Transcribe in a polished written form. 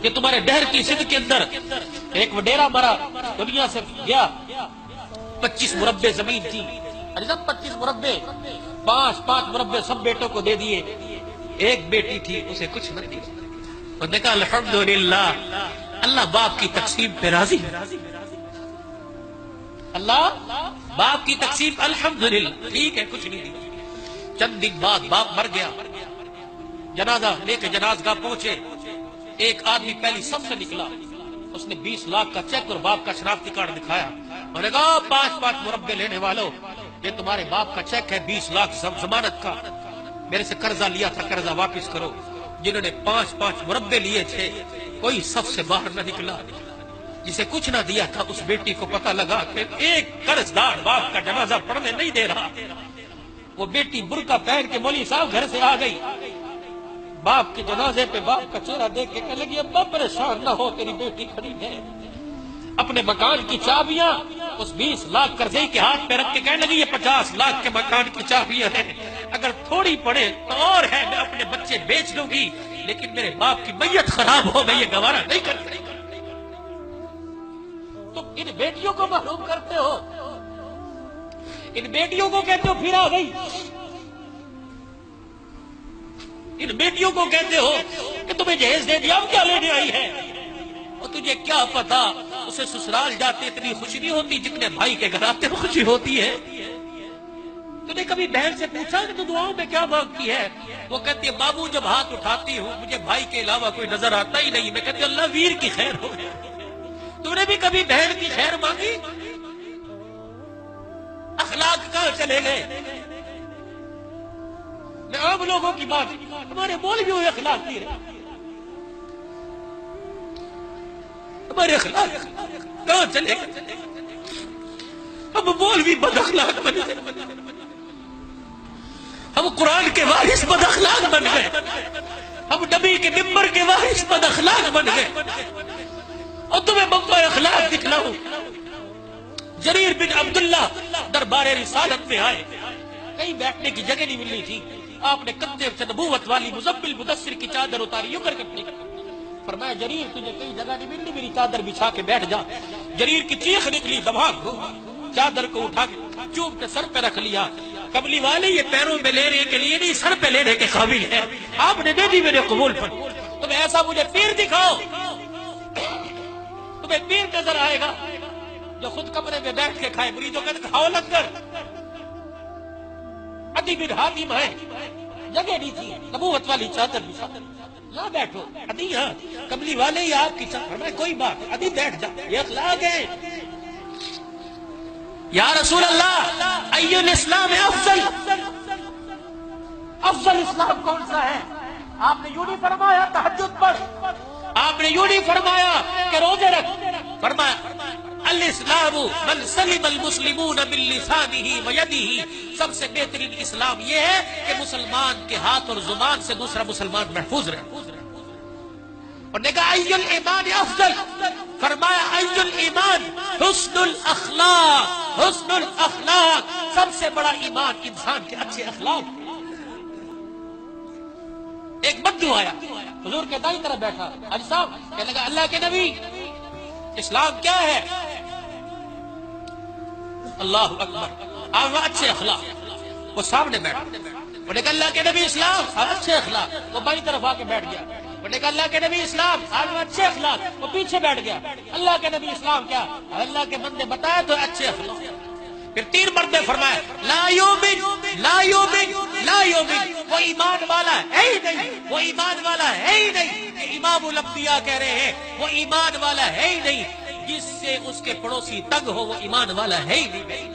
کہ تمہارے ڈہر کی سندھ کے اندر ایک وڈیرا مرا، دنیا سے گیا، 25 مربع زمین تھی، 25 مربع، 5 مربع سب بیٹوں کو دے دیے، ایک بیٹی تھی اسے کچھ نہ دیا۔ انہوں نے کہا الحمدللہ، اللہ باپ کی تقسیم پہ راضی ہے، اللہ باپ کی تقسیم الحمدللہ ٹھیک ہے، کچھ نہیں دیا۔ چند دن بعد باپ مر گیا، جنازہ لے کے جنازگاہ پہنچے، ایک آدمی پہلی سب سے نکلا، اس نے 20 لاکھ کا چیک اور باپ کا شناختی کارڈ دکھایا، انہوں نے کہا 5 مربع لینے والوں، یہ تمہارے باپ کا چیک ہے 20 لاکھ ضمانت کا، میرے سے قرضہ لیا تھا، قرضہ واپس کرو۔ جنہوں نے 5 مربع لیے تھے کوئی صف سے باہر نہ نکلا، جسے کچھ نہ دیا تھا اس بیٹی کو پتہ لگا کہ ایک قرض دار باپ کا جنازہ پڑھنے نہیں دے رہا، وہ بیٹی برقع پہن کے مولوی صاحب گھر سے آ گئی، باپ کے جنازے پہ باپ کا چہرہ دیکھ کے کہنے لگی ابا پریشان نہ ہو، تیری بیٹی کھڑی ہے، اپنے مکان کی چابیاں اس 20 لاکھ قرضے کے ہاتھ پہ رکھ کے کہنے لگی یہ 50 لاکھ کے مکان کی چابیاں ہیں، اگر تھوڑی پڑے تو اور ہے، میں اپنے بچے بیچ لوں گی، لیکن میرے باپ کی میت خراب ہو، میں یہ گوارا نہیں کر سکتی۔ تم ان بیٹیوں کو محروم کرتے ہو، ان بیٹیوں کو کہتے ہو پھر آ گئی، ان بیٹیوں کو کہتے ہو کہ تمہیں جہیز دے دیا، اب کیا لینے آئی ہے؟ اور تجھے کیا پتا اسے سسرال جاتے اتنی خوشی نہیں ہوتی جتنے بھائی کے گھر آتے خوشی ہوتی ہے۔ تو نے کبھی بہن سے پوچھا کہ تو دعاؤں میں کیا مانگتی ہے؟ وہ کہتی ہے بابو جب ہاتھ اٹھاتی ہوں مجھے بھائی کے علاوہ کوئی نظر آتا ہی نہیں، میں کہتی ہوں اللہ ویر کی خیر ہو۔ تو نے بھی کبھی بہن کی خیر مانگی؟ اخلاق کہاں چلے گئے؟ میں عام لوگوں کی بات، ہمارے مولویوں میں اخلاق نہیں رہے، ہمارے اخلاق کہاں چلے گئے؟ ہم مولوی بد اخلاق بن گئے، ہم قرآن کے وارث بد اخلاق بن گئے، ہم نبی کے ممبر کے وارث بد اخلاق بن گئے۔ اور تمہیں بابا اخلاق دکھلاؤں، جریر بن عبداللہ دربار رسالت میں آئے، کہیں بیٹھنے کی جگہ نہیں ملی تھی، آپ نے کندھے سے نبوت والی مزمل مدثر کی چادر اتاری، یوں کر کے فرمایا جریر تجھے کہیں جگہ نہیں ملنی، میری چادر بچھا کے بیٹھ جا۔ جریر کی چیخ نکلی، دماغ چادر کو اٹھا کے چوب کے سر پہ رکھ لیا۔ کملی والے یہ پیروں میں لینے کے لیے نہیں، سر پہ لینے کے قابل ہے، آپ نے دے دی میرے قبول پر، تمہیں ایسا مجھے پیر دکھاؤ، تمہیں پیر نظر آئے گا جو خود کمرے میں بیٹھ کے کھائے، مریدوں کہتے کھاؤ لنگر۔ عدی بن حاتم ہے، جگہ نہیں تھی، نبوت والی چادر بچھا، یہاں بیٹھو، عدی یہاں، کملی والے یہ آپ کی چادر، میں کوئی بات، عدی بیٹھ جا، یہ اخلاق ہے۔ یا رسول اللہ ای الاسلام افضل، افضل اسلام کون سا ہے؟ آپ نے یوں نہیں فرمایا تہجد پڑھ، آپ نے یوں نہیں فرمایا کہ روزے رکھ، فرمایا الاسلام من سلم المسلمون من لسانه ویده، سب سے بہترین اسلام یہ ہے کہ مسلمان کے ہاتھ اور زبان سے دوسرا مسلمان محفوظ رہے۔ اور نے کہا ای الایمان افضل، فرمایا ای الایمان حسن الاخلاق، حسن الاخلاق، سب سے بڑا ایمان انسان کے اچھے اخلاق۔ ایک بدو آیا حضور کے دائیں طرف بیٹھا، حاجی صاحب کہنے لگا اللہ کے نبی اسلام کیا ہے؟ اللہ اکبر، آپ اچھے اخلاق، وہ سامنے بیٹھا، وہ نے کہا اللہ کے نبی اسلام، اچھے اخلاق، وہ بائیں طرف آ کے بیٹھ گیا، وہ نے کہا اللہ کے نبی اسلام، اچھے اخلاق، وہ پیچھے بیٹھ گیا، اللہ کے نبی اسلام کیا؟ اللہ کے بندے بتایا تو اچھے اخلاق۔ پھر 3 مرتبہ فرمایا لا یؤمن لا یؤمن لا یؤمن، وہ ایمان والا ہے ہی نہیں، وہ ایمان والا ہے ہی نہیں، کہ امام الانبیاء کہہ رہے ہیں وہ ایمان والا ہے ہی نہیں، جس سے اس کے پڑوسی تنگ ہو وہ ایمان والا ہے ہی نہیں۔